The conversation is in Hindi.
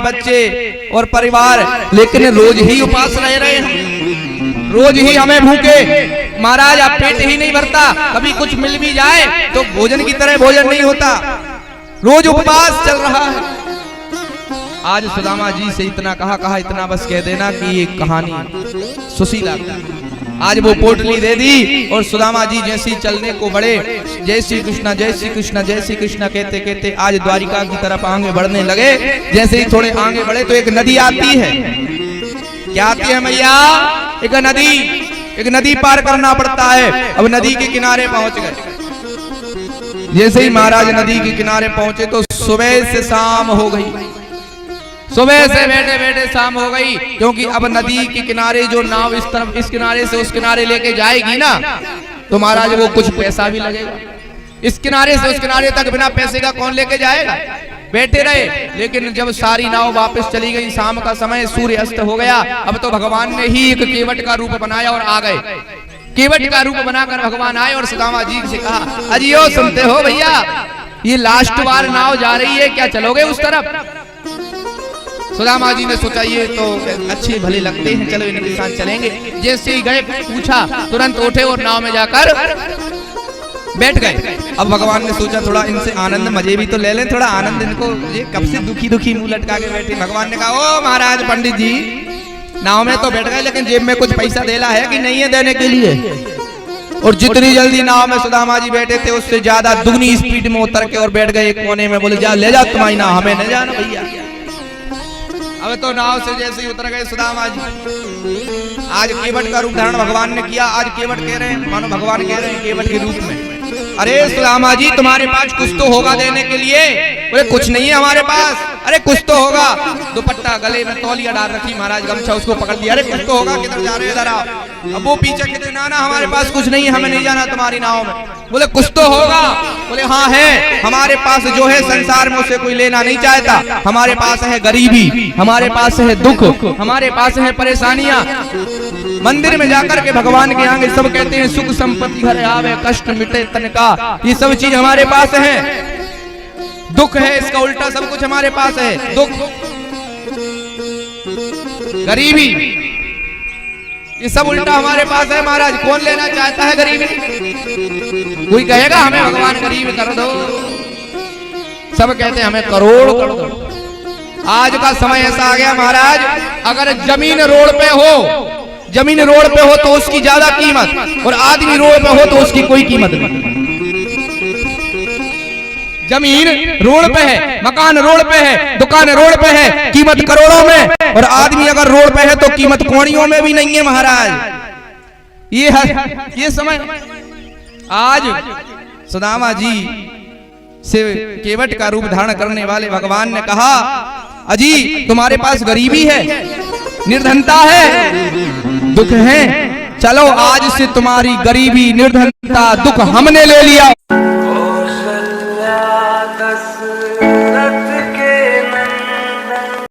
बच्चे और परिवार, लेकिन रोज ही उपास रह रहे हैं, रोज ही हमें भूखे। महाराज आप पेट ही नहीं भरता, कभी कुछ मिल भी जाए तो भोजन की तरह भोजन नहीं होता, रोज उपवास चल रहा है। आज सुदामा जी से इतना कहा इतना बस कह देना कि ये कहानी सुशीला की। आज वो पोटली दे दी और सुदामा जी जैसे ही चलने को बढ़े, जय श्री कृष्णा जय श्री कृष्णा जय श्री कृष्णा कहते कहते आज द्वारिका की तरफ आगे बढ़ने लगे। जैसे ही थोड़े आगे बढ़े तो एक नदी आती है। क्या आती है मैया? एक नदी पार करना पड़ता है। अब नदी के किनारे पहुंच गए। जैसे ही महाराज नदी के किनारे पहुंचे तो सुबह से शाम हो गई। सुबह से बैठे बैठे शाम हो गई, क्योंकि अब नदी के किनारे जो नाव इस तरफ इस किनारे से उस किनारे लेके जाएगी ना, तो महाराज वो कुछ पैसा भी लगेगा। इस किनारे से उस किनारे तक बिना पैसे का कौन लेके जाएगा? बैठे रहे। लेकिन जब सारी नाव वापस चली गई, शाम का समय, सूर्य अस्त हो गया, अब तो भगवान ने ही एक केवट का रूप बनाया और आ गए। केवट का रूप बनाकर भगवान आए और सुदामा जी से कहा, अजियो सुनते हो भैया, ये लास्ट बार नाव जा रही है, क्या चलोगे उस तरफ? सुदामा जी ने सोचा ये तो अच्छे भले लगते हैं, चलो इनके साथ चलेंगे। जैसे ही गए पूछा, तुरंत उठे और नाव में जाकर बैठ गए। अब भगवान ने सोचा थोड़ा इनसे आनंद मजे भी तो ले लें, थोड़ा आनंद इनको, ये कब से दुखी दुखी मुंह लटका के बैठे। भगवान ने कहा, ओ महाराज पंडित जी, नाव में तो बैठ गए, लेकिन जेब में कुछ पैसा देला है कि नहीं है देने के लिए? और जितनी जल्दी नाव में सुदामा जी बैठे थे, उससे ज्यादा दुगनी स्पीड में उतर के और बैठ गए एक कोने में। बोले जा ले जा तुम्हारी नाव, हमें नहीं जाना भैया। अब तो नाव से जैसे ही उतर गए सुदामा जी, आज केवट का रूप धारण भगवान ने किया। आज केवट कह रहे हैं, मानो भगवान कह रहे हैं केवट के रूप में, अरे सुदामा जी तुम्हारे पास कुछ तो होगा देने के लिए? बोले कुछ नहीं है हमारे पास। अरे कुछ तो होगा। दुपट्टा गले में तौलिया डाल रखी, महाराज गमछा उसको पकड़ लिया। अरे कुछ तो होगा, किधर जा रहे हो इधर आओ। अब वो पीछे कहते ना हमारे पास कुछ नहीं है, हमें नहीं जाना तुम्हारी नाव में। बोले कुछ तो होगा। बोले हाँ है, हमारे पास जो है संसार में उसे कोई लेना नहीं चाहता। हमारे पास है गरीबी, हमारे पास है दुख, हमारे पास है परेशानियां। मंदिर में जाकर के भगवान के आगे सब कहते हैं सुख संपत्ति घर आवे, कष्ट मिटे तन का, ये सब चीज हमारे पास है। दुख है, इसका उल्टा सब कुछ हमारे पास है। दुख, गरीबी, ये सब उल्टा हमारे पास है। महाराज कौन लेना चाहता है गरीबी? कोई कहेगा हमें भगवान गरीब कर दो? सब कहते हैं हमें करोड़ कर दो। आज का समय ऐसा आ गया महाराज, अगर जमीन रोड पे हो, जमीन रोड पे हो तो उसकी ज्यादा कीमत, और आदमी रोड पे हो तो उसकी कोई कीमत नहीं। जमीन रोड पे है, मकान रोड पे है, दुकान रोड पे है, कीमत करोड़ों में, और आदमी अगर रोड पे है तो कीमत कौड़ियों में भी नहीं है महाराज। ये है ये समय। आज सुदामा जी से केवट का रूप धारण करने वाले भगवान ने कहा, अजी तुम्हारे पास गरीबी है, निर्धनता है, दुख है, चलो आज से तुम्हारी गरीबी, निर्धनता, दुख हमने ले लिया।